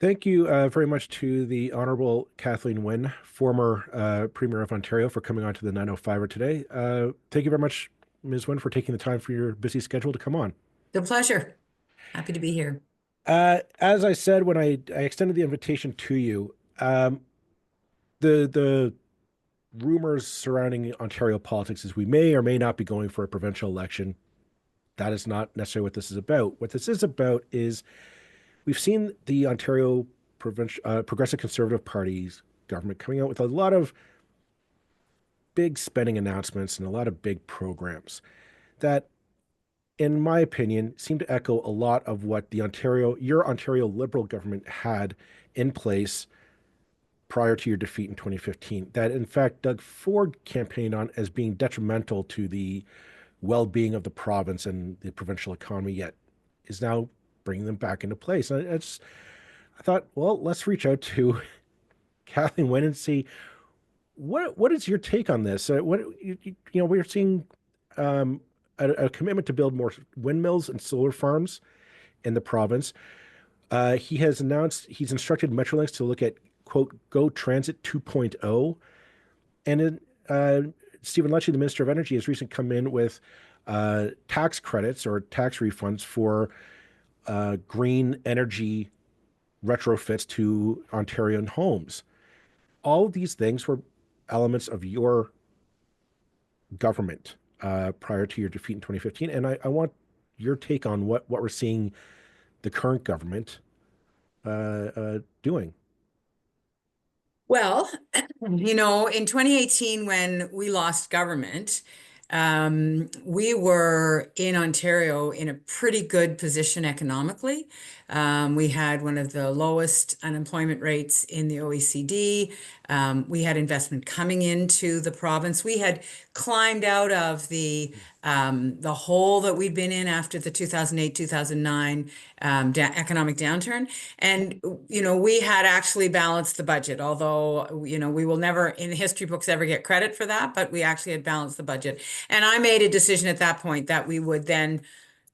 Thank you very much to the Honorable Kathleen Wynne, former Premier of Ontario, for coming on to the 905er today. Thank you very much, Ms. Wynne, for taking the time for your busy schedule to come on. The pleasure. Happy to be here. As I said when I extended the invitation to you, the rumors surrounding Ontario politics is we may or may not be going for a provincial election. That is not necessarily what this is about. What this is about is we've seen the Ontario Progressive Conservative Party's government coming out with a lot of big spending announcements and a lot of big programs that, in my opinion, seem to echo a lot of what your Ontario Liberal government had in place prior to your defeat in 2015. That, in fact, Doug Ford campaigned on as being detrimental to the well-being of the province and the provincial economy, yet is now bringing them back into place. And I thought, well, let's reach out to Kathleen Wynne and see what is your take on this. We're seeing a commitment to build more windmills and solar farms in the province. He has announced he's instructed Metrolynx to look at, quote, Go Transit 2.0. And Stephen Lecce, the Minister of Energy, has recently come in with tax credits or tax refunds for green energy retrofits to Ontarian homes. All of these things were elements of your government prior to your defeat in 2015. And I want your take on what we're seeing the current government doing. Well, in 2018, when we lost government, we were in Ontario in a pretty good position economically. We had one of the lowest unemployment rates in the OECD. We had investment coming into the province. We had climbed out of the hole that we'd been in after the 2008-2009 economic downturn. And, we had actually balanced the budget, although, we will never in history books ever get credit for that, but we actually had balanced the budget. And I made a decision at that point that we would then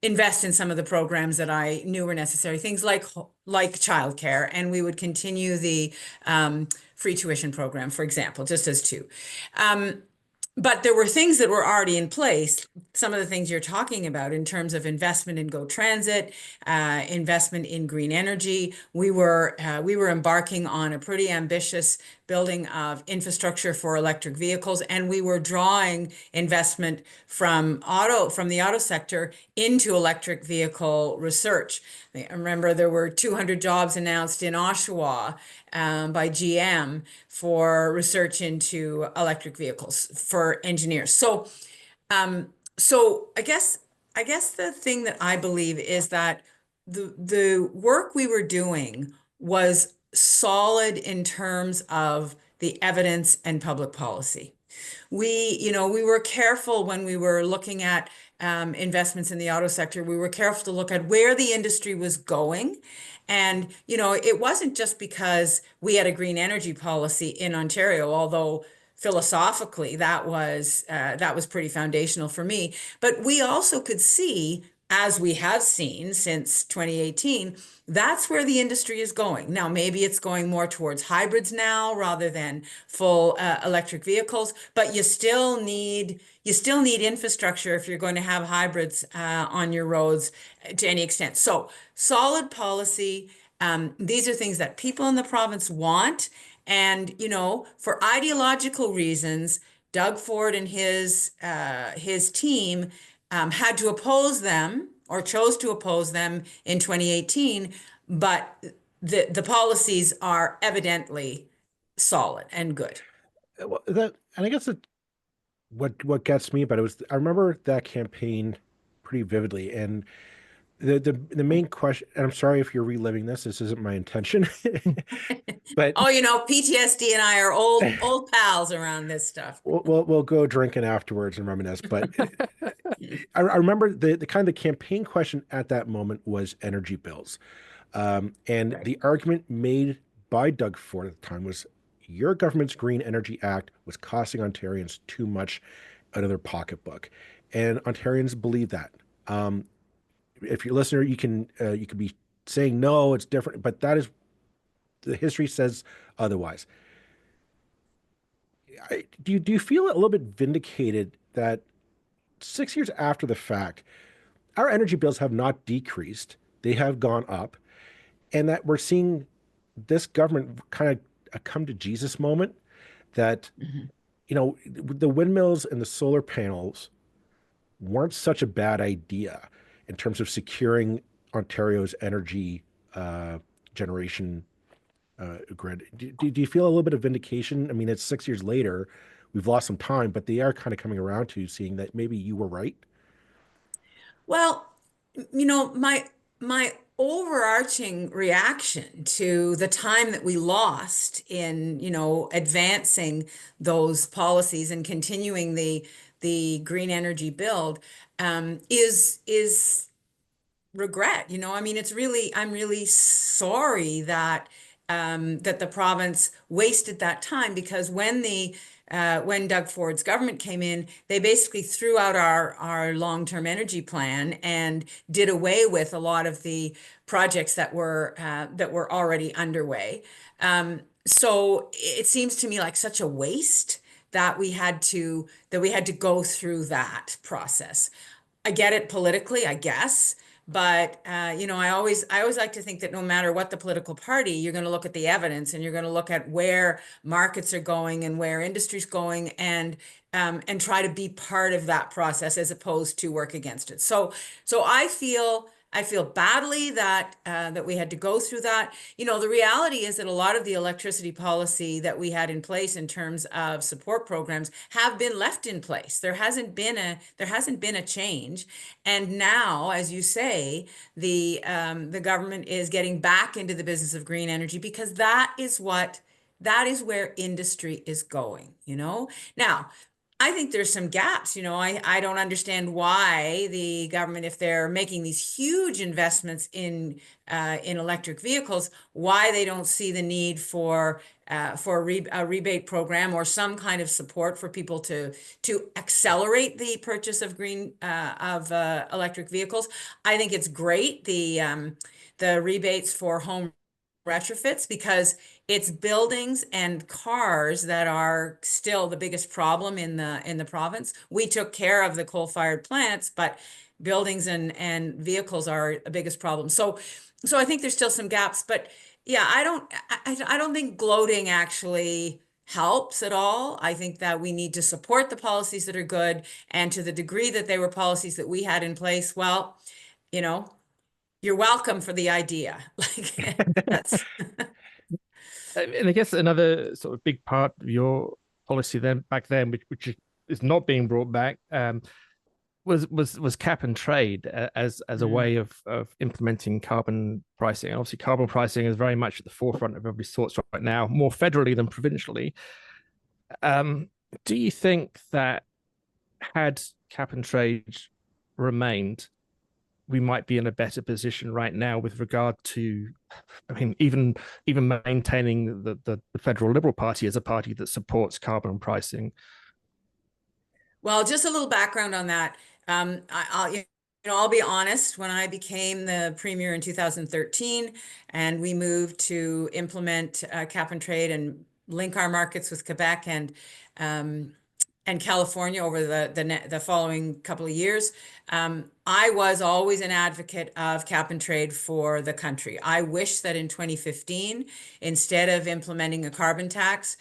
invest in some of the programs that I knew were necessary, things like childcare, and we would continue the free tuition program, for example, just as two. But there were things that were already in place. Some of the things you're talking about in terms of investment in Go Transit, investment in green energy. We were embarking on a pretty ambitious building of infrastructure for electric vehicles, and we were drawing investment from the auto sector into electric vehicle research. I remember there were 200 jobs announced in Oshawa by GM for research into electric vehicles for engineers. So I guess the thing that I believe is that the work we were doing was solid in terms of the evidence and public policy. We were careful when we were looking at investments in the auto sector. We were careful to look at where the industry was going. And, it wasn't just because we had a green energy policy in Ontario, although philosophically that was pretty foundational for me. But we also could see, as we have seen since 2018, that's where the industry is going. Now, maybe it's going more towards hybrids now rather than full electric vehicles, but you still need infrastructure if you're going to have hybrids on your roads to any extent. So solid policy. These are things that people in the province want. And, for ideological reasons, Doug Ford and his team had to oppose them or chose to oppose them in 2018, but the policies are evidently solid and good. Well, and I guess what gets me about it was I remember that campaign pretty vividly, and the main question, and I'm sorry if you're reliving this. This isn't my intention, but Oh, PTSD and I are old pals around this stuff. we'll go drinking afterwards and reminisce. But I remember the kind of the campaign question at that moment was energy bills, and the argument made by Doug Ford at the time was your government's Green Energy Act was costing Ontarians too much out of their pocketbook, and Ontarians believe that. If you're a listener, you can be saying no, it's different, but that is the history says otherwise. Do you feel a little bit vindicated that 6 years after the fact, our energy bills have not decreased; they have gone up, and that we're seeing this government kind of a come to Jesus moment that Mhm. the windmills and the solar panels weren't such a bad idea in terms of securing Ontario's energy uh, generation grid. Do you feel a little bit of vindication? I mean, it's 6 years later. We've lost some time, but they are kind of coming around to seeing that maybe you were right. Well, my overarching reaction to the time that we lost in, advancing those policies and continuing the green energy build, is regret. I mean, I'm really sorry that that the province wasted that time, because when Doug Ford's government came in, they basically threw out our long-term energy plan and did away with a lot of the projects that were already underway. So it seems to me like such a waste that we had to go through that process. I get it politically, I guess, but I always like to think that no matter what the political party, you're going to look at the evidence, and you're going to look at where markets are going and where industry's going, and try to be part of that process as opposed to work against it. So I feel badly that we had to go through that. The reality is that a lot of the electricity policy that we had in place in terms of support programs have been left in place. There hasn't been a change. And now, as you say, the government is getting back into the business of green energy, because that is where industry is going. Now, I think there's some gaps. I don't understand why the government, if they're making these huge investments in electric vehicles, why they don't see the need for a rebate program or some kind of support for people to accelerate the purchase of green of electric vehicles. I think it's great, the rebates for home retrofits, because it's buildings and cars that are still the biggest problem in the province. We took care of the coal-fired plants, but buildings and vehicles are the biggest problem. So I think there's still some gaps, but yeah, I don't think gloating actually helps at all. I think that we need to support the policies that are good, and to the degree that they were policies that we had in place, well, you know, you're welcome for the idea. Like that's And I guess another sort of big part of your policy then back then, which is not being brought back, was cap and trade as a Mm. way of implementing carbon pricing. And obviously, carbon pricing is very much at the forefront of everybody's thoughts right now, more federally than provincially. Um, do you think that had cap and trade remained, we might be in a better position right now with regard to, I mean, even maintaining the federal Liberal Party as a party that supports carbon pricing? Well, just a little background on that. I'll be honest. When I became the premier in 2013, and we moved to implement cap and trade and link our markets with Quebec um, and California over the following couple of years, I was always an advocate of cap and trade for the country. I wish that in 2015, instead of implementing a carbon tax,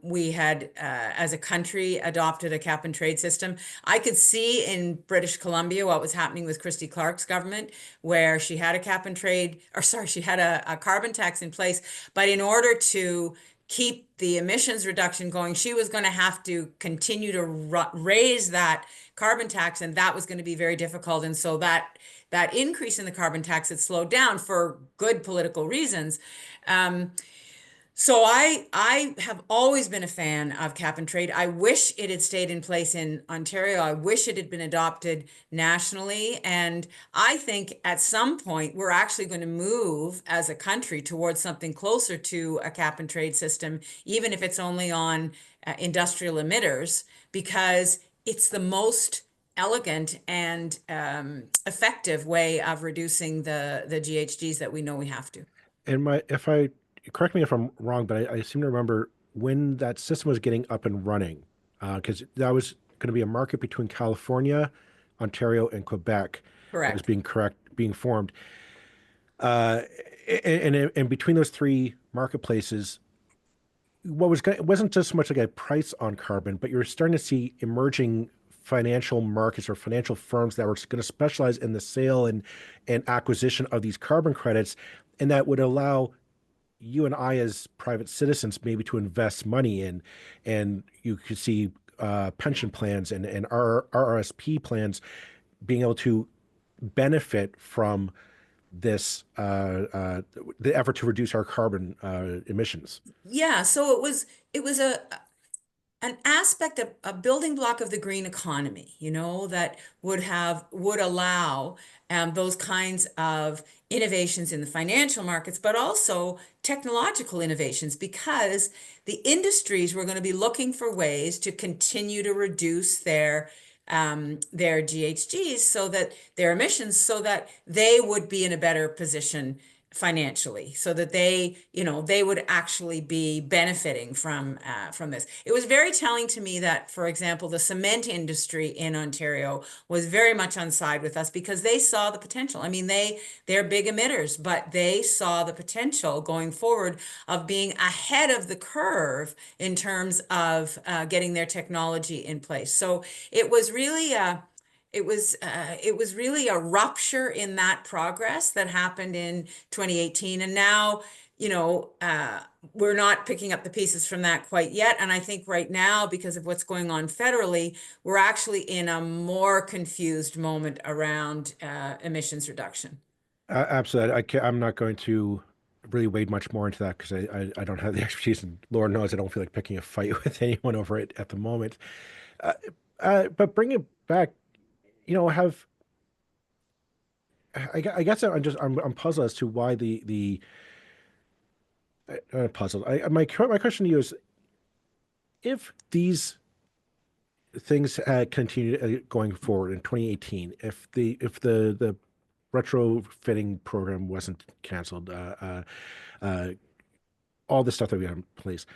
we had, as a country, adopted a cap and trade system. I could see in British Columbia what was happening with Christy Clark's government, where she had a cap and trade, or sorry, she had a carbon tax in place, but in order to keep the emissions reduction going, she was going to have to continue to raise that carbon tax, and that was going to be very difficult. And so that increase in the carbon tax had slowed down for good political reasons. So I have always been a fan of cap and trade. I wish it had stayed in place in Ontario. I wish it had been adopted nationally. And I think at some point we're actually going to move as a country towards something closer to a cap and trade system, even if it's only on industrial emitters, because it's the most elegant and effective way of reducing the GHGs that we know we have to. And my if I correct me if I'm wrong, but I seem to remember when that system was getting up and running, because that was going to be a market between California, Ontario, and Quebec that was Correct. being formed. Uh, and between those three marketplaces, it wasn't just so much like a price on carbon, but you're starting to see emerging financial markets or financial firms that were going to specialize in the sale and acquisition of these carbon credits, and that would allow you and I as private citizens maybe to invest money in, and you could see pension plans and RRSP plans being able to benefit from this the effort to reduce our carbon emissions. Yeah, so it was an aspect of a building block of the green economy, that would allow those kinds of innovations in the financial markets, but also technological innovations, because the industries were going to be looking for ways to continue to reduce their GHGs, so that their emissions, so that they would be in a better position financially, so that they would actually be benefiting from this. It was very telling to me that, for example, the cement industry in Ontario was very much on side with us, because they saw the potential. I mean, they're big emitters, but they saw the potential going forward of being ahead of the curve in terms of getting their technology in place. So it was really it was really a rupture in that progress that happened in 2018. And now, we're not picking up the pieces from that quite yet. And I think right now, because of what's going on federally, we're actually in a more confused moment around emissions reduction. Absolutely. I'm not going to really wade much more into that because I don't have the expertise, and Lord knows I don't feel like picking a fight with anyone over it at the moment. Uh, but bring it back, have I guess I'm puzzled as to why the puzzled. My question to you is, if these things had continued going forward in 2018, if the retrofitting program wasn't canceled, uh, all the stuff that we had in place,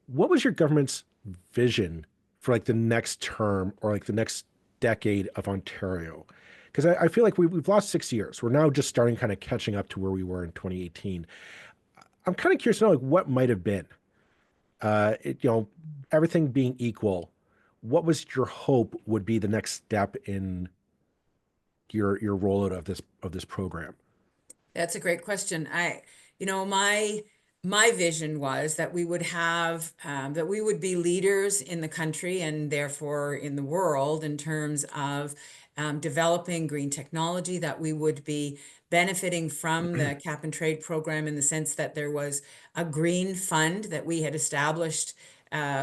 what was your government's vision for like the next term or like the next decade of Ontario? Because I feel like we've lost 6 years. We're now just starting kind of catching up to where we were in 2018. I'm kind of curious to know like what might have been, everything being equal. What was your hope would be the next step in your rollout of this program? That's a great question. My vision was that we would be leaders in the country and therefore in the world in terms of developing green technology, that we would be benefiting from the cap and trade program in the sense that there was a green fund that we had established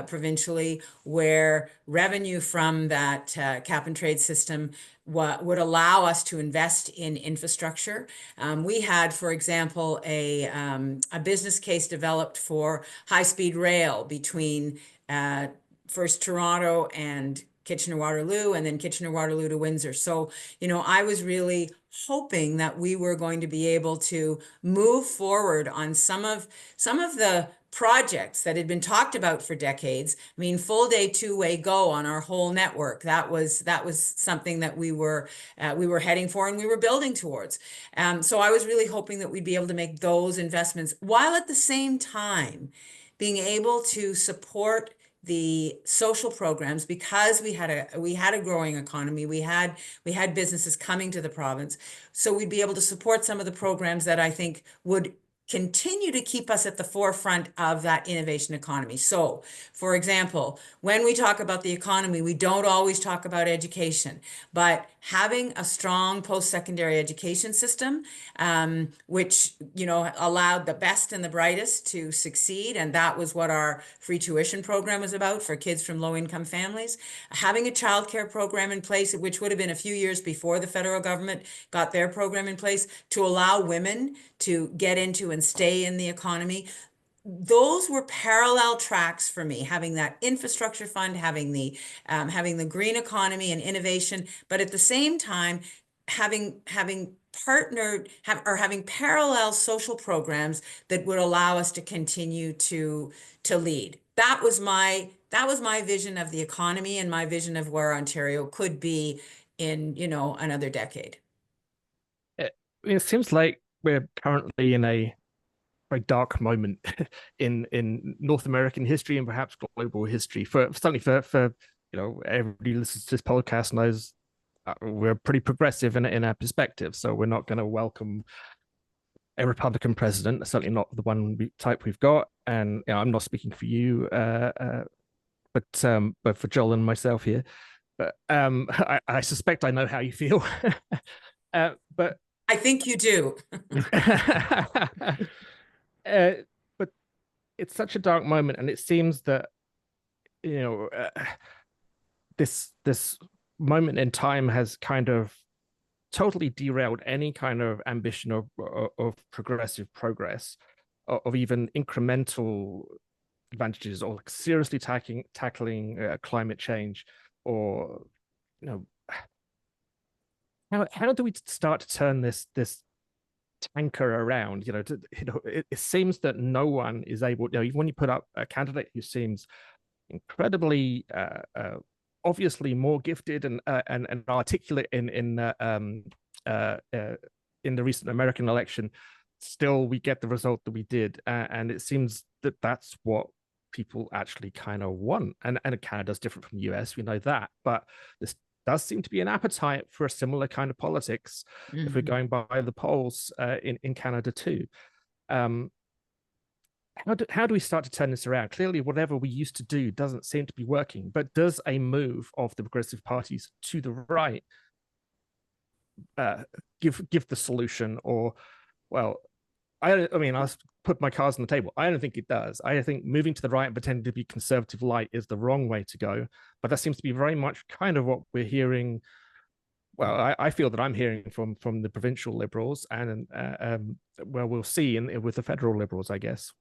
provincially, where revenue from that cap and trade system would allow us to invest in infrastructure. We had, for example, a business case developed for high-speed rail between first Toronto and Kitchener-Waterloo, and then Kitchener-Waterloo to Windsor. So, I was really hoping that we were going to be able to move forward on some of the projects that had been talked about for decades. I mean, full day two-way go on our whole network. That was something that we were heading for and we were building towards. So I was really hoping that we'd be able to make those investments while at the same time being able to support the social programs, because we had a growing economy. We had businesses coming to the province, so we'd be able to support some of the programs that I think would continue to keep us at the forefront of that innovation economy. So, for example, when we talk about the economy, we don't always talk about education, but having a strong post-secondary education system, which, allowed the best and the brightest to succeed. And that was what our free tuition program was about for kids from low-income families. Having a childcare program in place, which would have been a few years before the federal government got their program in place, to allow women to get into and stay in the economy. Those were parallel tracks for me, having that infrastructure fund, having the green economy and innovation, but at the same time having partnered or having parallel social programs that would allow us to continue to lead. That was my vision of the economy and my vision of where Ontario could be in, another decade. It seems like we're currently in a very dark moment in North American history and perhaps global history. Certainly for everybody who listens to this podcast knows we're pretty progressive in our perspective, so we're not going to welcome a Republican president, certainly not the one type we've got. And I'm not speaking for you, but for Joel and myself here. But I suspect I know how you feel. But I think you do. But it's such a dark moment, and it seems that this moment in time has kind of totally derailed any kind of ambition of progressive progress, of even incremental advantages, or like seriously tackling climate change, or how do we start to turn this tanker around? It seems that no one is able. Even when you put up a candidate who seems incredibly obviously more gifted and articulate in the recent American election, still we get the result that we did, and it seems that that's what people actually kind of want. And Canada's different from the US, we know that, but this does seem to be an appetite for a similar kind of politics if we're going by the polls in Canada too. How do we start to turn this around? Clearly, whatever we used to do doesn't seem to be working, but does a move of the progressive parties to the right give the solution? Or, well, I mean, I'll put my cards on the table. I don't think it does. I think moving to the right and pretending to be conservative light is the wrong way to go. But that seems to be very much kind of what we're hearing. Well, I feel that I'm hearing from the provincial Liberals, and well, we'll see with the federal Liberals, I guess.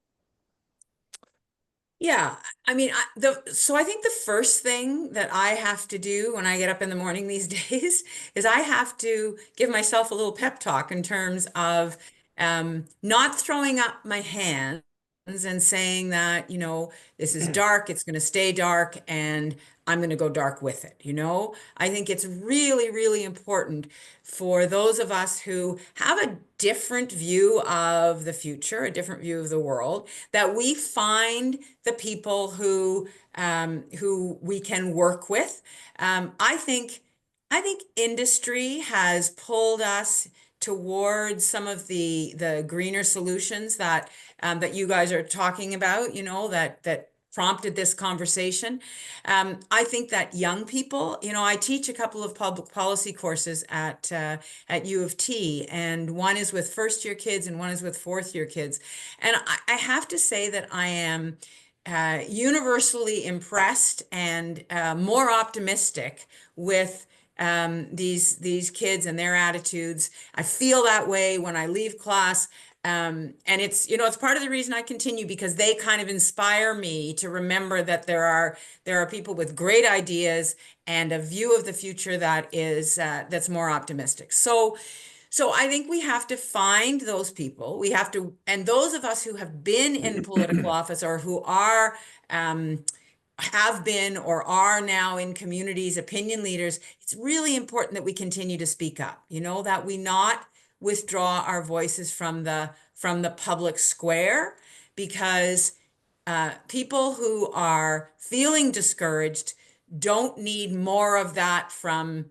Yeah, I mean, so I think the first thing that I have to do when I get up in the morning these days is I have to give myself a little pep talk in terms of not throwing up my hands and saying that, this is dark, it's going to stay dark, and I'm going to go dark with it. I think it's really, really important for those of us who have a different view of the future, a different view of the world, that we find the people who we can work with. I think industry has pulled us towards some of the greener solutions that you guys are talking about, that prompted this conversation. I think that young people, I teach a couple of public policy courses at U of T, and one is with first-year kids and one is with fourth-year kids. And I have to say that I am universally impressed and more optimistic with these kids and their attitudes. I feel that way when I leave class. And it's part of the reason I continue, because they kind of inspire me to remember that there are people with great ideas and a view of the future that is that's more optimistic. So I think we have to find those people. And those of us who have been in political office, or who are have been or are now in communities, opinion leaders, it's really important that we continue to speak up, that we not withdraw our voices from the public square, because people who are feeling discouraged don't need more of that from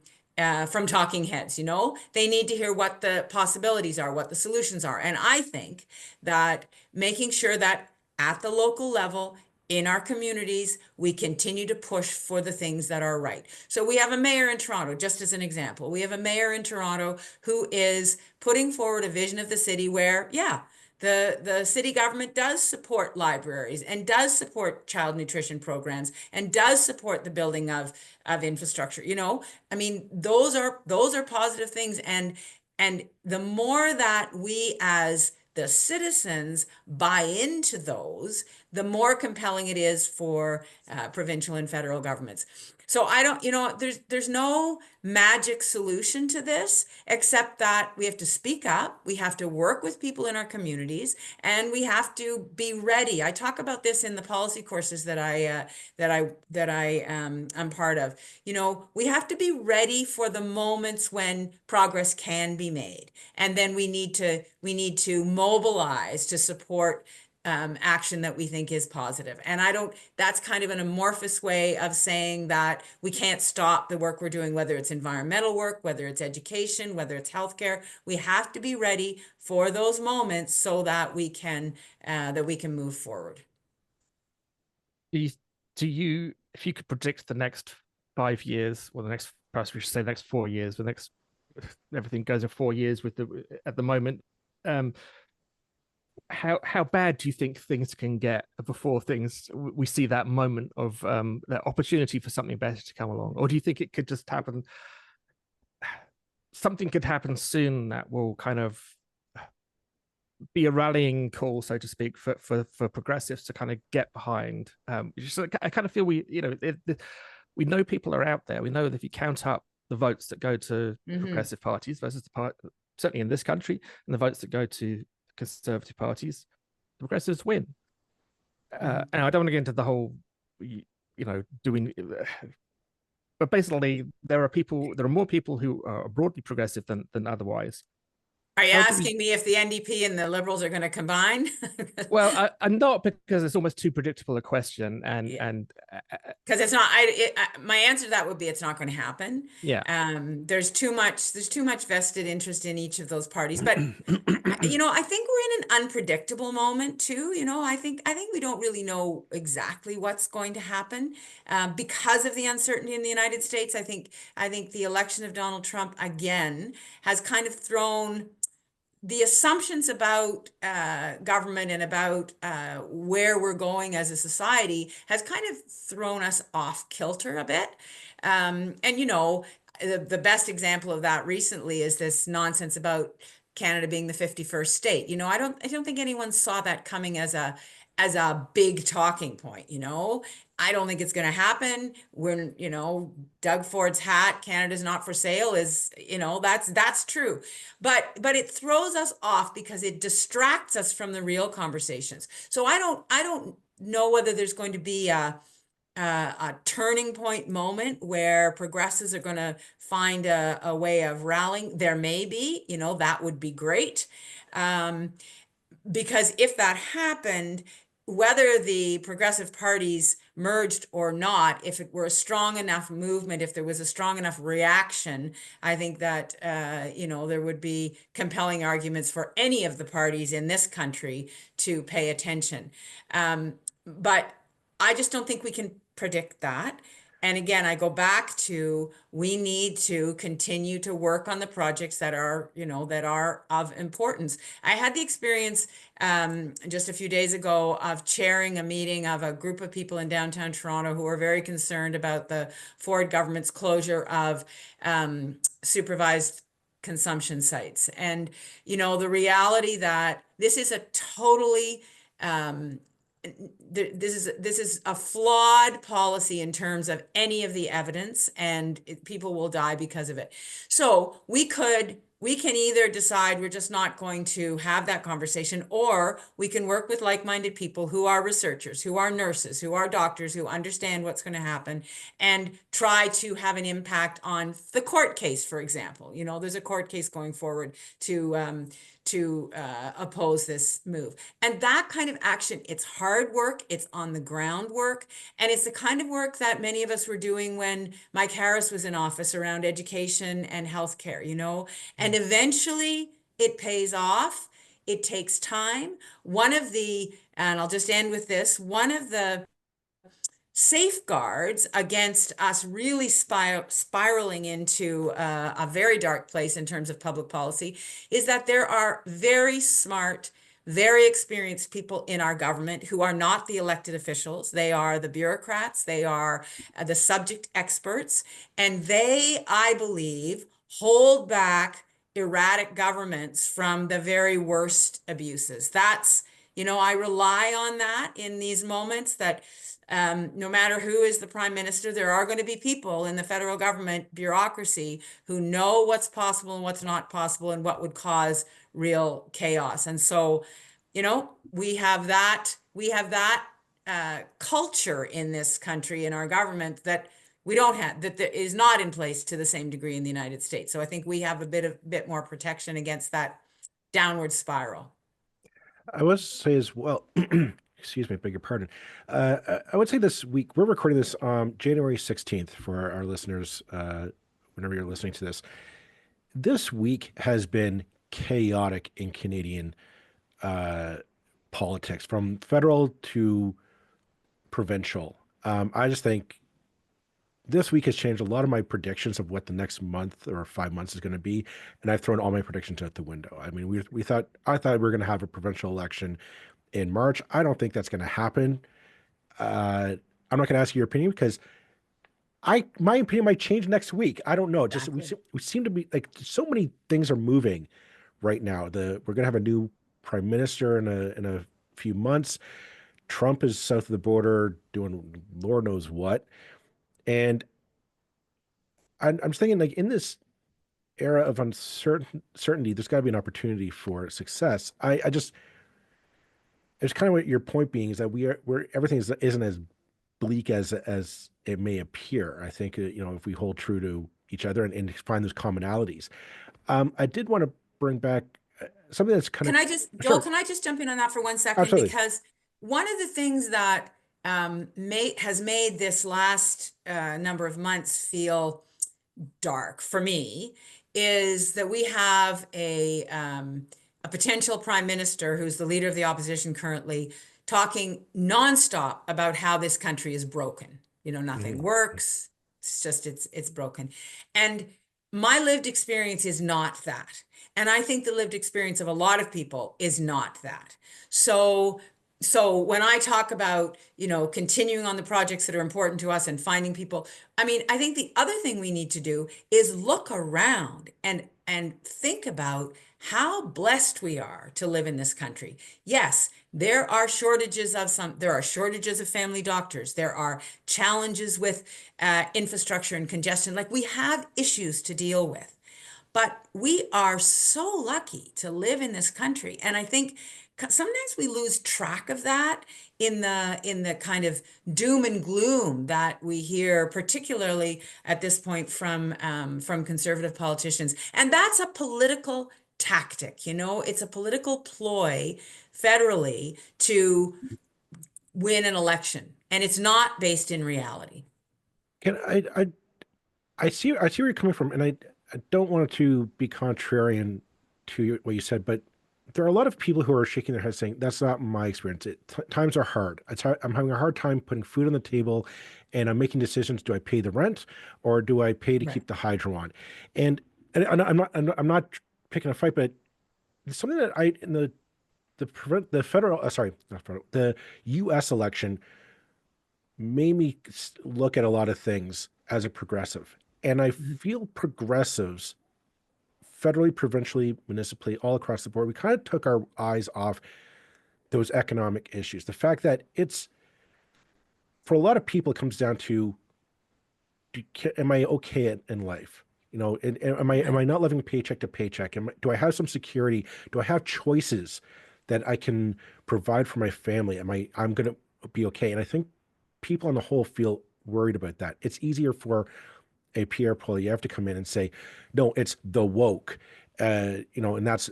talking heads. They need to hear what the possibilities are, what the solutions are. And I think that making sure that at the local level, in our communities, we continue to push for the things that are right. So we have a mayor in Toronto, just as an example. We have a mayor in Toronto who is putting forward a vision of the city where, yeah, the city government does support libraries and does support child nutrition programs and does support the building of infrastructure. I mean, those are positive things. And the more that we as the citizens buy into those, the more compelling it is for provincial and federal governments. So I don't, there's no magic solution to this, except that we have to speak up, we have to work with people in our communities, and we have to be ready. I talk about this in the policy courses that I'm part of. We have to be ready for the moments when progress can be made, and then we need to mobilize to support action that we think is positive. And that's kind of an amorphous way of saying that we can't stop the work we're doing, whether it's environmental work, whether it's education, whether it's healthcare. We have to be ready for those moments so that we can move forward. Do you, if you could predict the next 5 years, or perhaps we should say the next 4 years, everything goes in 4 years at the moment, how bad do you think things can get before we see that moment of that opportunity for something better to come along? Or do you think it could just happen, something could happen soon that will kind of be a rallying call, so to speak, for progressives to kind of get behind? I kind of feel we know people are out there. We know that if you count up the votes that go to progressive parties versus certainly in this country, and the votes that go to conservative parties, the progressives win. And I don't want to get into the whole, doing, but basically there are more people who are broadly progressive than otherwise. Are you asking me if the NDP and the Liberals are going to combine? Well, I'm not, because it's almost too predictable a question, and because it's not. My answer to that would be it's not going to happen. Yeah. There's too much vested interest in each of those parties, but I think we're in an unpredictable moment too. I think we don't really know exactly what's going to happen because of the uncertainty in the United States. I think the election of Donald Trump again has kind of thrown the assumptions about government and about where we're going as a society, has kind of thrown us off kilter a bit. And the best example of that recently is this nonsense about Canada being the 51st state. I don't think anyone saw that coming as a big talking point. I don't think it's going to happen. When, Doug Ford's hat, Canada's not for sale, is, that's true. But it throws us off because it distracts us from the real conversations. So I don't know whether there's going to be a turning point moment where progressives are going to find a way of rallying. There may be, that would be great. Because if that happened, whether the progressive parties merged or not, if it were a strong enough movement, if there was a strong enough reaction, I think that, there would be compelling arguments for any of the parties in this country to pay attention. But I just don't think we can predict that. And again, I go back to, we need to continue to work on the projects that are of importance. I had the experience just a few days ago of chairing a meeting of a group of people in downtown Toronto who are very concerned about the Ford government's closure of supervised consumption sites. And, the reality that this is a totally this is a flawed policy in terms of any of the evidence, and people will die because of it. So we can either decide we're just not going to have that conversation, or we can work with like-minded people who are researchers, who are nurses, who are doctors, who understand what's going to happen, and try to have an impact on the court case, for example. There's a court case going forward to oppose this move. And that kind of action, it's hard work, it's on the ground work, and it's the kind of work that many of us were doing when Mike Harris was in office around education and healthcare, and eventually it pays off. It takes time. And I'll just end with this, one of the safeguards against us really spiraling into a very dark place in terms of public policy is that there are very smart, very experienced people in our government who are not the elected officials. They are the bureaucrats. They are the subject experts. And they, I believe, hold back erratic governments from the very worst abuses. That's, I rely on that in these moments that no matter who is the prime minister, there are going to be people in the federal government bureaucracy who know what's possible and what's not possible and what would cause real chaos. And so, we have that culture in this country, in our government, that we don't have, that is not in place to the same degree in the United States. So I think we have a bit more protection against that downward spiral. I would say as well, excuse me, beg your pardon. I would say this week, we're recording this January 16th for our listeners, whenever you're listening to this. This week has been chaotic in Canadian politics, from federal to provincial. I just think this week has changed a lot of my predictions of what the next month or 5 months is going to be, and I've thrown all my predictions out the window. I mean, I thought we were going to have a provincial election in March. I don't think that's going to happen. I'm not going to ask your opinion because my opinion might change next week. I don't know. Just Exactly. we seem to be like, so many things are moving right now. We're going to have a new prime minister in a few months. Trump is south of the border doing Lord knows what. And I'm just thinking, like, in this era of uncertainty, there's got to be an opportunity for success. I just, it's kind of what your point being is that we're everything isn't as bleak as it may appear. I think if we hold true to each other and find those commonalities. I did want to bring back something that's kind Can of I just, Joel, sure, can I just jump in on that for 1 second? absolutely. Because one of the things that has made this last number of months feel dark for me is that we have a potential prime minister who's the leader of the opposition currently, talking nonstop about how this country is broken. Nothing Mhm. works. It's just it's broken. And my lived experience is not that. And I think the lived experience of a lot of people is not that. So when I talk about, continuing on the projects that are important to us and finding people, I mean, I think the other thing we need to do is look around and think about how blessed we are to live in this country. Yes, there are shortages of family doctors. There are challenges with infrastructure and congestion. Like, we have issues to deal with. But we are so lucky to live in this country. And I think sometimes we lose track of that in the kind of doom and gloom that we hear, particularly at this point from conservative politicians. And that's a political tactic. It's a political ploy federally to win an election. And it's not based in reality. Can I see where you're coming from, and I don't want to be contrarian to what you said, but there are a lot of people who are shaking their heads saying that's not my experience. Times are hard. I'm having a hard time putting food on the table, and I'm making decisions. Do I pay the rent, or do I pay to Right. keep the hydro on? And I'm not picking a fight, but it's something that I in the federal sorry, not federal, the U.S. election made me look at a lot of things as a progressive. And I Mhm. feel progressives, federally, provincially, municipally, all across the board, we kind of took our eyes off those economic issues. The fact that for a lot of people, it comes down to, am I okay in life? And am Right. I not living paycheck to paycheck? Do I have some security? Do I have choices that I can provide for my family? I'm going to be okay? And I think people on the whole feel worried about that. It's easier for a Pierre Poilievre to come in and say, no, it's the woke, and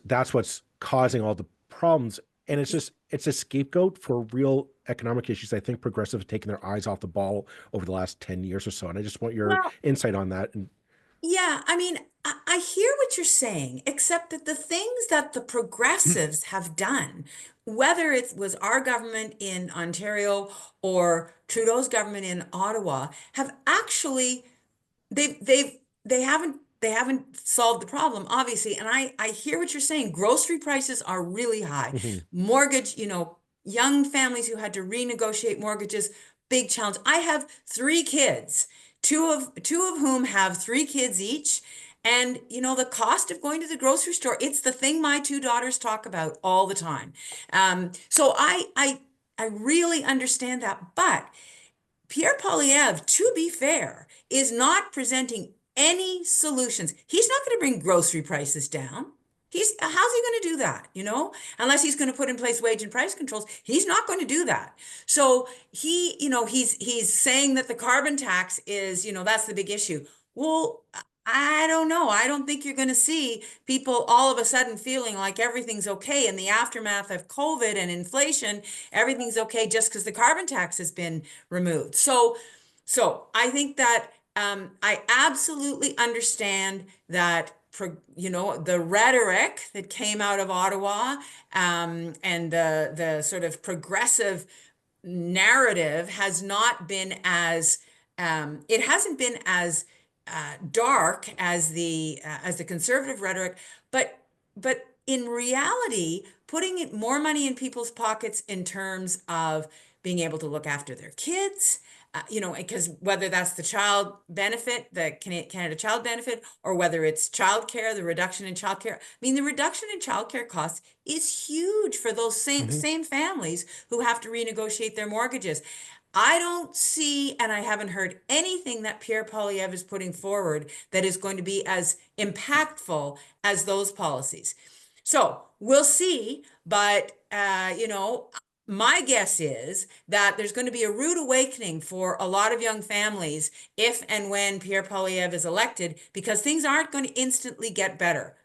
that's what's causing all the problems. And it's a scapegoat for real economic issues. I think progressives have taken their eyes off the ball over the last 10 years or so. And I just want your Well, insight on that. And yeah, I mean, I hear what you're saying, except that the things that the progressives have done, whether it was our government in Ontario or Trudeau's government in Ottawa, have actually they haven't solved the problem, obviously. And I hear what you're saying. Grocery prices are really high. Mhm. Mortgage, young families who had to renegotiate mortgages, big challenge. I have 3 kids, two of whom have 3 kids each, And, the cost of going to the grocery store, it's the thing my two daughters talk about all the time. So I really understand that. But Pierre Poilievre, to be fair, is not presenting any solutions. He's not going to bring grocery prices down. How's he going to do that? Unless he's going to put in place wage and price controls, he's not going to do that. So he's saying that the carbon tax is, that's the big issue. Well, I don't know. I don't think you're going to see people all of a sudden feeling like everything's okay in the aftermath of COVID and inflation. Everything's okay just because the carbon tax has been removed. So I think that I absolutely understand that the rhetoric that came out of Ottawa and the sort of progressive narrative has not been as it hasn't been as dark as the conservative rhetoric, but in reality, putting more money in people's pockets in terms of being able to look after their kids, because whether that's the child benefit, the Canada Child Benefit, or whether it's childcare, the reduction in childcare. I mean, the reduction in childcare costs is huge for those same families who have to renegotiate their mortgages. I don't see, and I haven't heard anything that Pierre Poilievre is putting forward that is going to be as impactful as those policies. So we'll see, but my guess is that there's going to be a rude awakening for a lot of young families if and when Pierre Poilievre is elected, because things aren't going to instantly get better.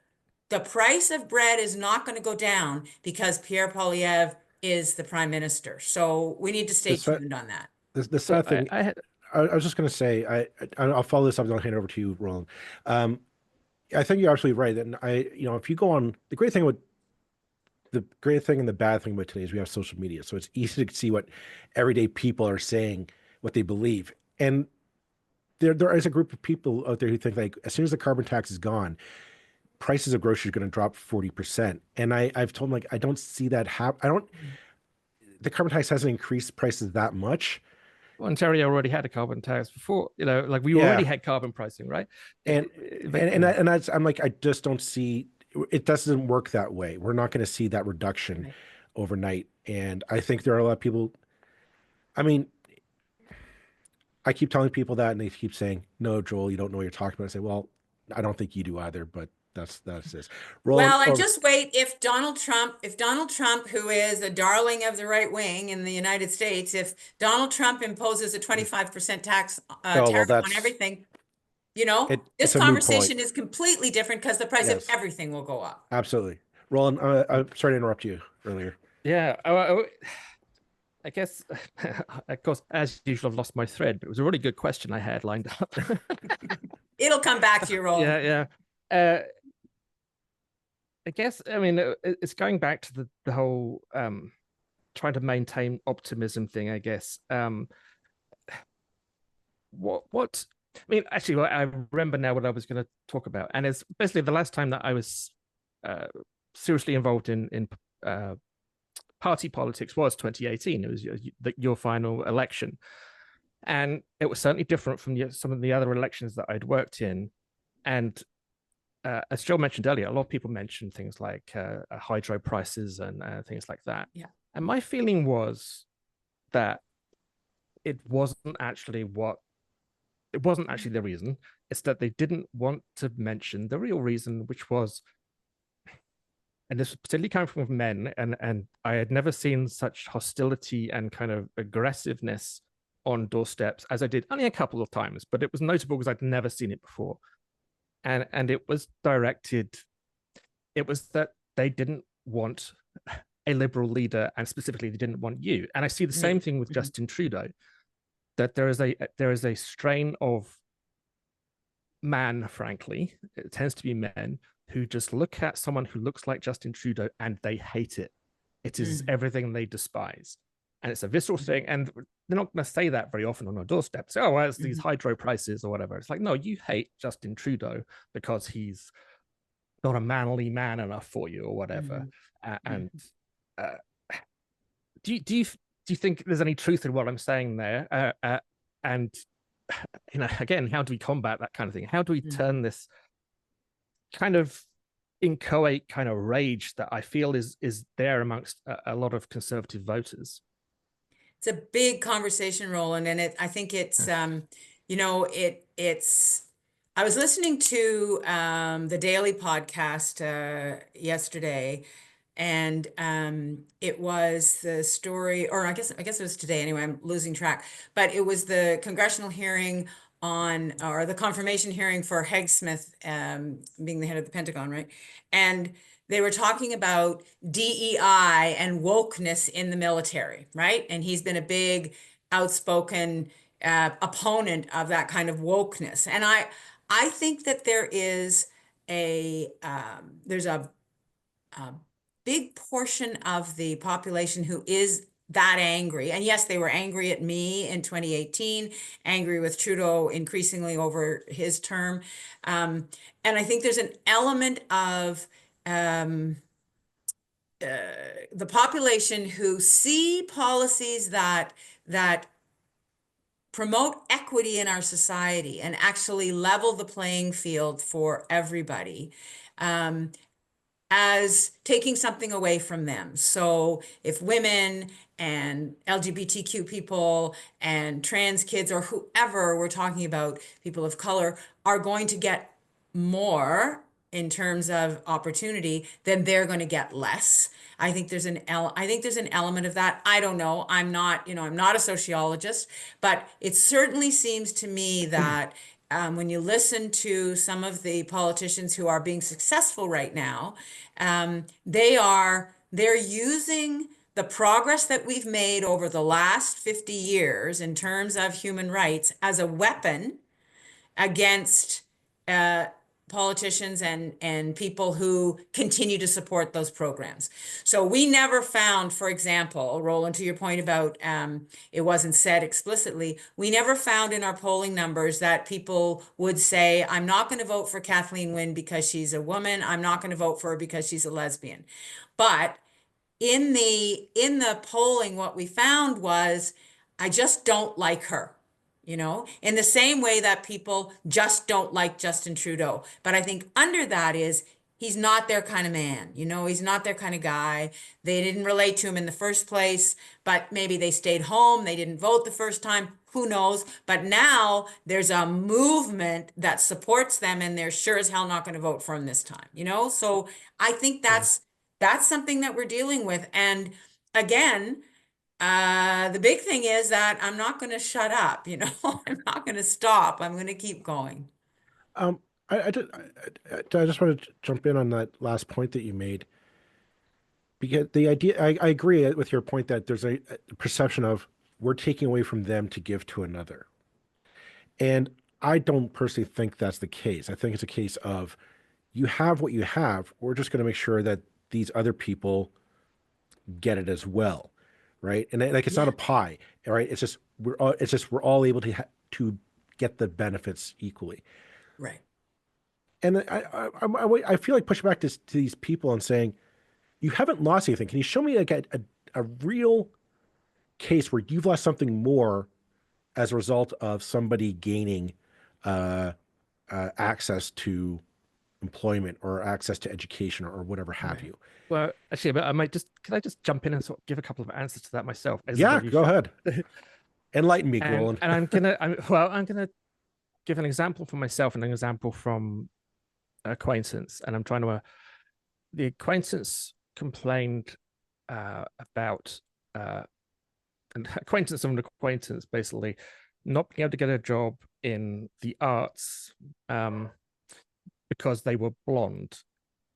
The price of bread is not going to go down because Pierre Poilievre is the prime minister. So we need to stay tuned on that. The So sad thing, I was just going to say, I'll follow this up and I'll hand it over to you, Roland. I think you're absolutely right. And if you go on, the great thing and the bad thing about today is we have social media. So it's easy to see what everyday people are saying, what they believe. And there is a group of people out there who think like, as soon as the carbon tax is gone, prices of groceries are going to drop 40%. And I've told them, like, I don't see that happen. The carbon tax hasn't increased prices that much. Ontario already had a carbon tax before, like we already had carbon pricing, right? And that's, I'm like, I just don't see, it doesn't work that way. We're not going to see that reduction overnight. And I think there are a lot of people, I mean, I keep telling people that and they keep saying, no, Joel, you don't know what you're talking about. I say, well, I don't think you do either, but that's this. Well, I just wait if Donald Trump, who is a darling of the right wing in the United States, if Donald Trump imposes a 25% tariff on everything, this conversation is completely different because the price of everything will go up. Absolutely. Roland, I'm sorry to interrupt you earlier. Yeah, I guess, of course, as usual, I've lost my thread, but it was a really good question I had lined up. It'll come back to you, Roland. Yeah. I guess, I mean, it's going back to the whole trying to maintain optimism thing, I guess. What I mean, actually, I remember now what I was going to talk about. And it's basically the last time that I was seriously involved in party politics was 2018. It was your final election. And it was certainly different from some of the other elections that I'd worked in. And as Joe mentioned earlier, a lot of people mentioned things like hydro prices and things like that. Yeah. And my feeling was that it wasn't actually the reason. It's that they didn't want to mention the real reason, which was, and this was particularly coming from men, and I had never seen such hostility and kind of aggressiveness on doorsteps as I did only a couple of times, but it was notable because I'd never seen it before. And it was directed, it was that they didn't want a liberal leader, and specifically they didn't want you. And I see the same thing with Justin Trudeau, that there is a strain of man, frankly, it tends to be men, who just look at someone who looks like Justin Trudeau and they hate it. It is everything they despise. And it's a visceral thing. And they're not going to say that very often on our doorstep. Say, oh, well, it's these hydro prices or whatever. It's like, no, you hate Justin Trudeau because he's not a manly man enough for you or whatever. And do you think there's any truth in what I'm saying there? And again, how do we combat that kind of thing? How do we turn this kind of inchoate kind of rage that I feel is there amongst a lot of conservative voters. It's a big conversation, Roland, and I think it's it's I was listening to the Daily podcast yesterday, and it was the story, or I guess it was today anyway, I'm losing track, but it was the congressional hearing on, or the confirmation hearing for Smith being the head of the Pentagon, right? And they were talking about DEI and wokeness in the military, right? And he's been a big, outspoken opponent of that kind of wokeness. And I think that there's a big portion of the population who is that angry. And yes, they were angry at me in 2018, angry with Trudeau increasingly over his term. And I think there's an element of the population who see policies that promote equity in our society and actually level the playing field for everybody, as taking something away from them. So if women and LGBTQ people and trans kids, or whoever we're talking about, people of color, are going to get more in terms of opportunity, then they're going to get less. I think there's an element of that. I don't know. I'm not a sociologist, but it certainly seems to me that when you listen to some of the politicians who are being successful right now, they're using the progress that we've made over the last 50 years in terms of human rights as a weapon against politicians and people who continue to support those programs. So we never found, for example, Roland, to your point about it wasn't said explicitly, we never found in our polling numbers that people would say, I'm not going to vote for Kathleen Wynne because she's a woman. I'm not going to vote for her because she's a lesbian. But in the polling, what we found was, I just don't like her. In the same way that people just don't like Justin Trudeau. But I think under that is, he's not their kind of man. He's not their kind of guy. They didn't relate to him in the first place, but maybe they stayed home. They didn't vote the first time. Who knows? But now there's a movement that supports them, and they're sure as hell not going to vote for him this time. So I think that's something that we're dealing with. And again, the big thing is that I'm not going to shut up, I'm not going to stop. I'm going to keep going. Um, I just want to jump in on that last point that you made, because the idea, I agree with your point that there's a perception of we're taking away from them to give to another. And I don't personally think that's the case. I think it's a case of, you have what you have. We're just going to make sure that these other people get it as well, right? And like, it's not a pie, right? It's just we're all able to get the benefits equally. Right. And I feel like pushing back to these people and saying, you haven't lost anything. Can you show me like a real case where you've lost something more as a result of somebody gaining access to employment or access to education or whatever have you? Well, actually, but can I just jump in and sort of give a couple of answers to that myself? Yeah, go ahead. Enlighten me, Roland. And I'm gonna give an example from myself and an example from an acquaintance. And I'm trying to, the acquaintance complained about an acquaintance of an acquaintance basically not being able to get a job in the arts because they were blonde.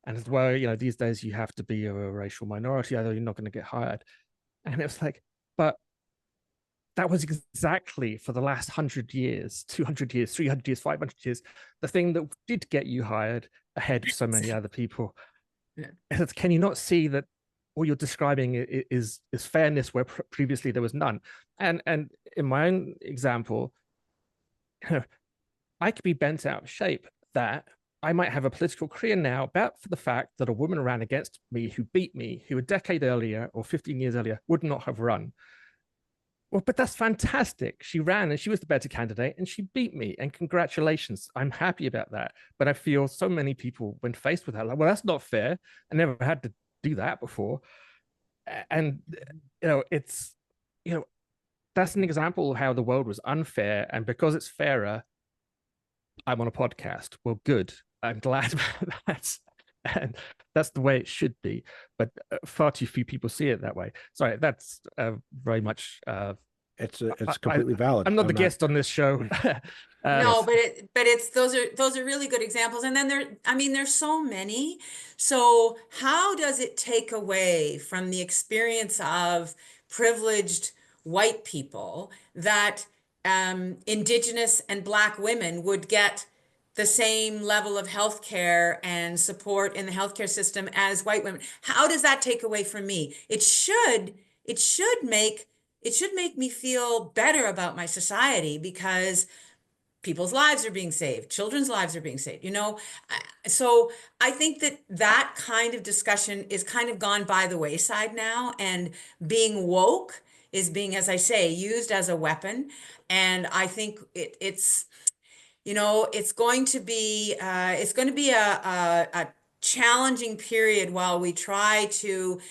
And as well, these days you have to be a racial minority, otherwise you're not going to get hired. And it was like, but that was exactly for the last 100 years, 200 years, 300 years, 500 years, the thing that did get you hired ahead of so many other people. Yeah. Can you not see that all you're describing is fairness where previously there was none? And in my own example, I could be bent out of shape that I might have a political career now, but for the fact that a woman ran against me who beat me, who a decade earlier or 15 years earlier would not have run. Well, but that's fantastic. She ran and she was the better candidate and she beat me. And congratulations. I'm happy about that. But I feel so many people, when faced with that, like, well, that's not fair. I never had to do that before. And, it's, you know, that's an example of how the world was unfair. And because it's fairer, I'm on a podcast. Well, good. I'm glad that's and that's the way it should be. But far too few people see it that way. Sorry, that's very much. It's completely valid. I'm not the guest on this show. No, but it's those are really good examples. And then there's so many. So how does it take away from the experience of privileged white people that Indigenous and Black women would get the same level of health care and support in the healthcare system as white women? How does that take away from me? It should make me feel better about my society because people's lives are being saved, children's lives are being saved, so I think that kind of discussion is kind of gone by the wayside now, and being woke is being, as I say, used as a weapon. And I think it's going to be a challenging period while we try to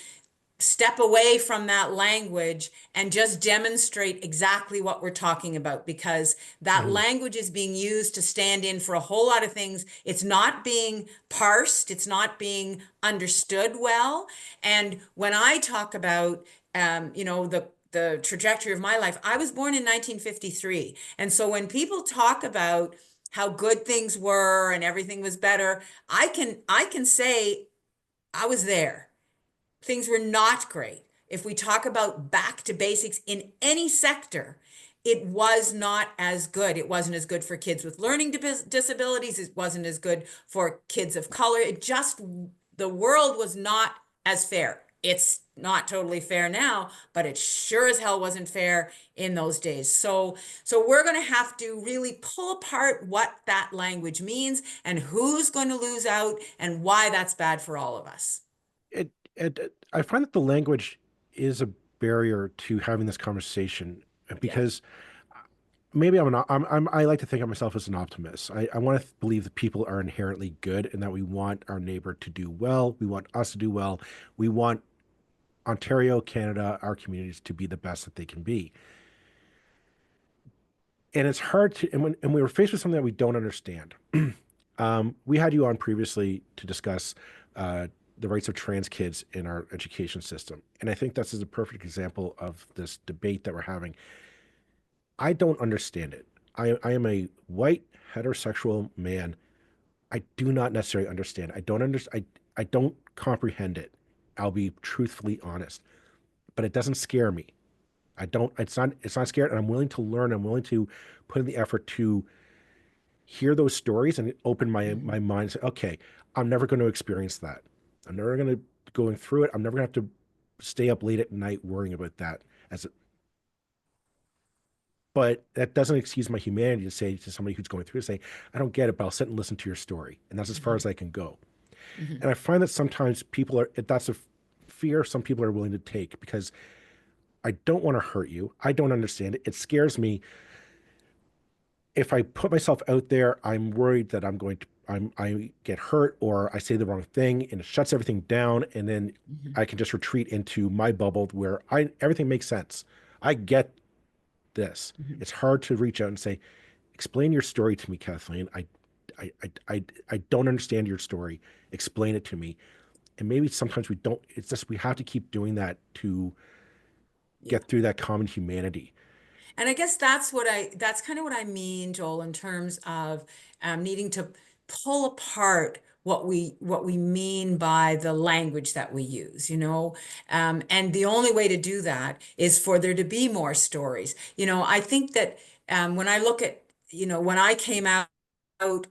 step away from that language and just demonstrate exactly what we're talking about, because that language is being used to stand in for a whole lot of things. It's not being parsed, it's not being understood well. And when I talk about the trajectory of my life, I was born in 1953. And so when people talk about how good things were and everything was better, I can say I was there. Things were not great. If we talk about back to basics in any sector, it was not as good. It wasn't as good for kids with learning disabilities. It wasn't as good for kids of color. The world was not as fair. It's not totally fair now, but it sure as hell wasn't fair in those days. So we're going to have to really pull apart what that language means and who's going to lose out and why that's bad for all of us. I find that the language is a barrier to having this conversation because maybe I like to think of myself as an optimist. I want to believe that people are inherently good and that we want our neighbor to do well. We want us to do well. We want Ontario, Canada, our communities to be the best that they can be. And it's hard to, and we were faced with something that we don't understand. We had you on previously to discuss the rights of trans kids in our education system. And I think this is a perfect example of this debate that we're having. I don't understand it. I am a white heterosexual man. I do not necessarily understand. I don't comprehend it. I'll be truthfully honest. But it doesn't scare me. It's not scared, and I'm willing to learn. I'm willing to put in the effort to hear those stories and open my mind and say, okay, I'm never going to experience that. I'm never going to going through it. I'm never going to have to stay up late at night worrying about that. But that doesn't excuse my humanity to say to somebody who's going through it, say, I don't get it, but I'll sit and listen to your story. And that's as far as I can go. And I find that sometimes that's a fear some people are willing to take because I don't want to hurt you. I don't understand it. It scares me. If I put myself out there, I'm worried that I get hurt or I say the wrong thing and it shuts everything down. And then I can just retreat into my bubble where everything makes sense. I get this. It's hard to reach out and say, explain your story to me, Kathleen. I don't understand your story. Explain it to me. And maybe sometimes we don't, it's just, we have to keep doing that to get through that common humanity. And I guess that's kind of what I mean, Joel, in terms of needing to pull apart what we mean by the language that we use. And the only way to do that is for there to be more stories. I think that when I look at, when I came out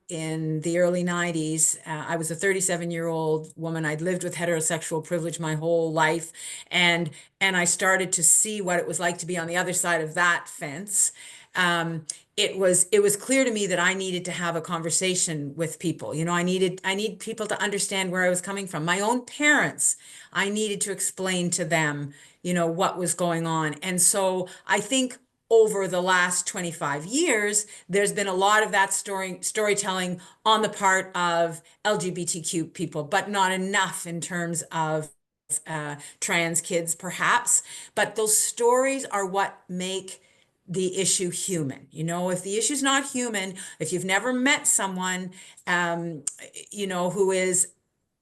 in the early 90s. I was a 37-year-old woman. I'd lived with heterosexual privilege my whole life. And I started to see what it was like to be on the other side of that fence. it was clear to me that I needed to have a conversation with people. I need people to understand where I was coming from. My own parents, I needed to explain to them, what was going on. And so I think over the last 25 years, there's been a lot of that storytelling on the part of LGBTQ people, but not enough in terms of trans kids, perhaps. But those stories are what make the issue human. If the issue's not human, if you've never met someone, who is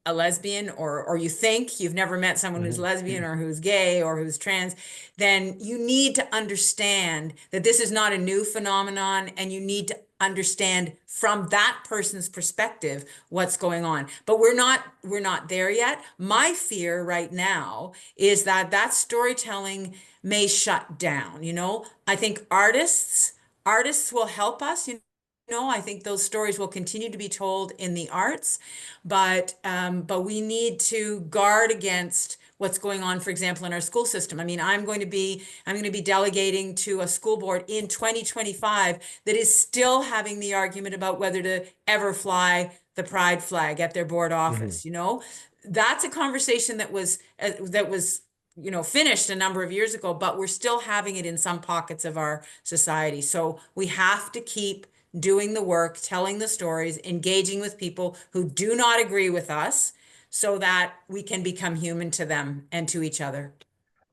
a lesbian, or you think you've never met someone who's lesbian or who's gay or who's trans, then you need to understand that this is not a new phenomenon, and you need to understand from that person's perspective what's going on. But we're not there yet. My fear right now is that storytelling may shut down. I think artists will help us. I think those stories will continue to be told in the arts, but we need to guard against what's going on, for example, in our school system. I mean, I'm going to be delegating to a school board in 2025 that is still having the argument about whether to ever fly the pride flag at their board office. That's a conversation that was finished a number of years ago, but we're still having it in some pockets of our society. So we have to keep doing the work, telling the stories, engaging with people who do not agree with us, so that we can become human to them and to each other.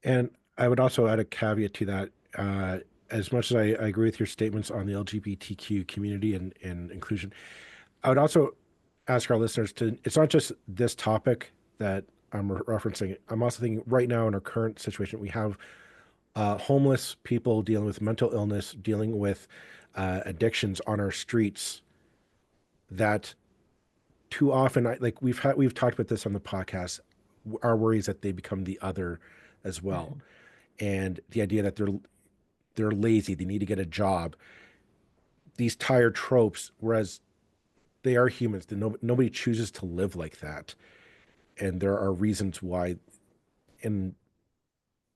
And I would also add a caveat to that. As much as I agree with your statements on the LGBTQ community and inclusion, I would also ask our listeners to, it's not just this topic that I'm referencing. I'm also thinking right now in our current situation, we have homeless people dealing with mental illness, dealing with addictions on our streets that too often, like we've talked about this on the podcast, our worry is that they become the other as well. And the idea that they're lazy, they need to get a job, these tired tropes, whereas they are humans. Nobody chooses to live like that. And there are reasons why. And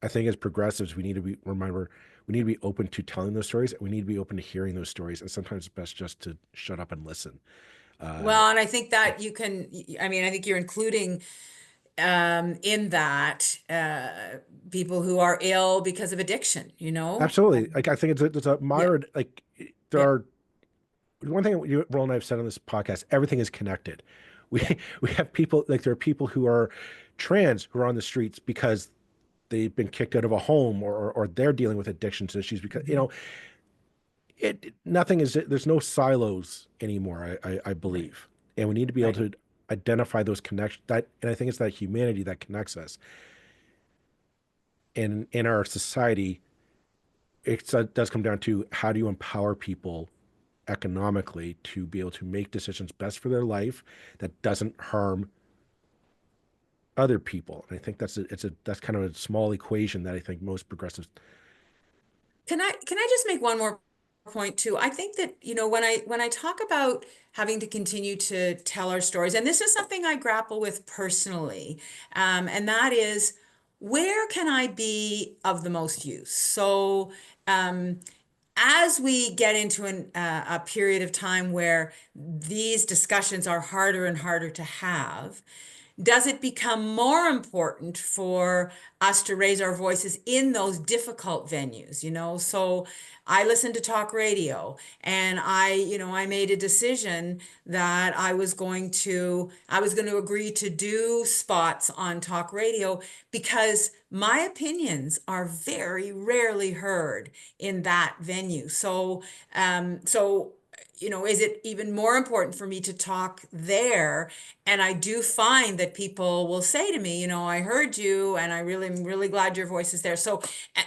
I think as progressives, we need to be open to telling those stories, and we need to be open to hearing those stories. And sometimes it's best just to shut up and listen. Well, and I think that I think you're including in that people who are ill because of addiction, Absolutely. Like I think it's a Yeah. mired, like there Yeah. are one thing Roll and I have said on this podcast, everything is connected. We we have people, like there are people who are trans who are on the streets because they've been kicked out of a home, or they're dealing with addictions issues because it nothing is, there's no silos anymore, I believe. And we need to be able Right. to identify those connections, that, and I think it's that humanity that connects us. And in our society, it does come down to how do you empower people economically to be able to make decisions best for their life that doesn't harm other people. And I think that's kind of a small equation that I think most progressives. Can I just make one more point too? I think that, when I talk about having to continue to tell our stories, and this is something I grapple with personally, and that is, where can I be of the most use? So, as we get into a period of time where these discussions are harder and harder to have, does it become more important for us to raise our voices in those difficult venues? So I listen to talk radio, and I made a decision that I was going to agree to do spots on talk radio, because my opinions are very rarely heard in that venue. So is it even more important for me to talk there? And I do find that people will say to me, I heard you, and I'm really glad your voice is there. So,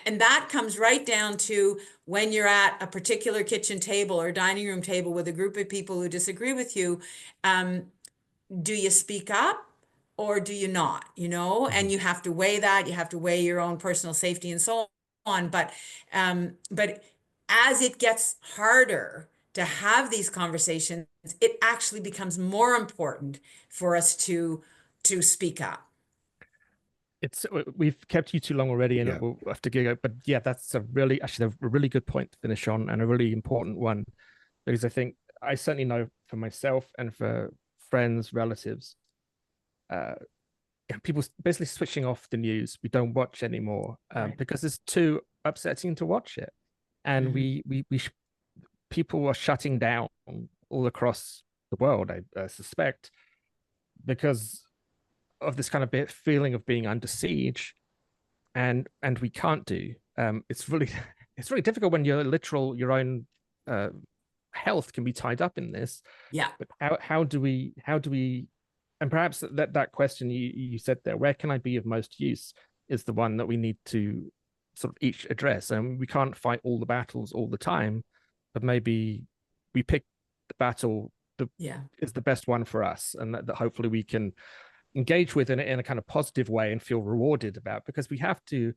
and that comes right down to when you're at a particular kitchen table or dining room table with a group of people who disagree with you, um, do you speak up or do you not? And Mhm. you have to weigh that. You have to weigh your own personal safety and so on. But as it gets harder to have these conversations, it actually becomes more important for us to speak up. we've kept you too long already, and Yeah. we'll have to go. But yeah, that's a really good point to finish on, and a really important one, because I think I certainly know for myself and for friends, relatives, people basically switching off the news. We don't watch anymore Right. because it's too upsetting to watch it, and people are shutting down all across the world. I suspect because of this kind of feeling of being under siege, and we can't do. It's really it's really difficult when your own health can be tied up in this. Yeah. But how do we and perhaps that question you said there, where can I be of most use, is the one that we need to sort of each address. And we can't fight all the battles all the time, but maybe we pick the battle that is the best one for us, and that hopefully we can engage with in a kind of positive way and feel rewarded about, because we have to.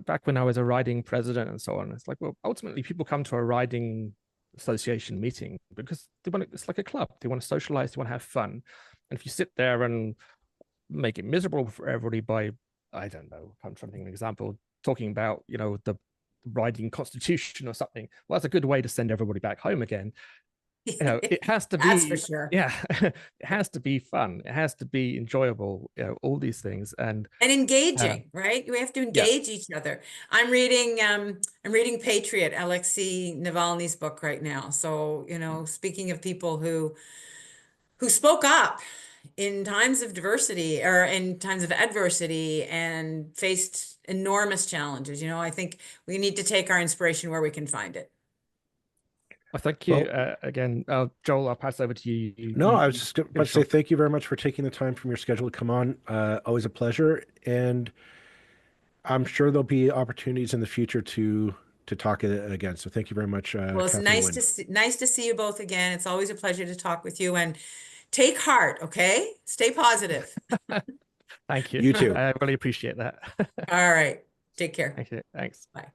Back when I was a riding president and so on, it's like, well, ultimately people come to a riding association meeting because it's like a club. They want to socialize, they want to have fun. And if you sit there and make it miserable for everybody by, I don't know, I'm trying to think of an example, talking about, the riding constitution or something, well, that's a good way to send everybody back home again. It has to be, That's for sure. Yeah, it has to be fun. It has to be enjoyable, all these things. And engaging, right? We have to engage each other. I'm reading Patriot, Alexei Navalny's book right now. So, speaking of people who spoke up in times of diversity or in times of adversity and faced enormous challenges, I think we need to take our inspiration where we can find it. Well, thank you again, Joel. I'll pass over to you. No, I was just about to say thank you very much for taking the time from your schedule to come on. Always a pleasure, and I'm sure there'll be opportunities in the future to talk again. So thank you very much. Well, it's Kathleen nice to see you both again. It's always a pleasure to talk with you, and take heart. Okay, stay positive. Thank you. You too. I really appreciate that. All right, take care. Thank you. Thanks. Bye.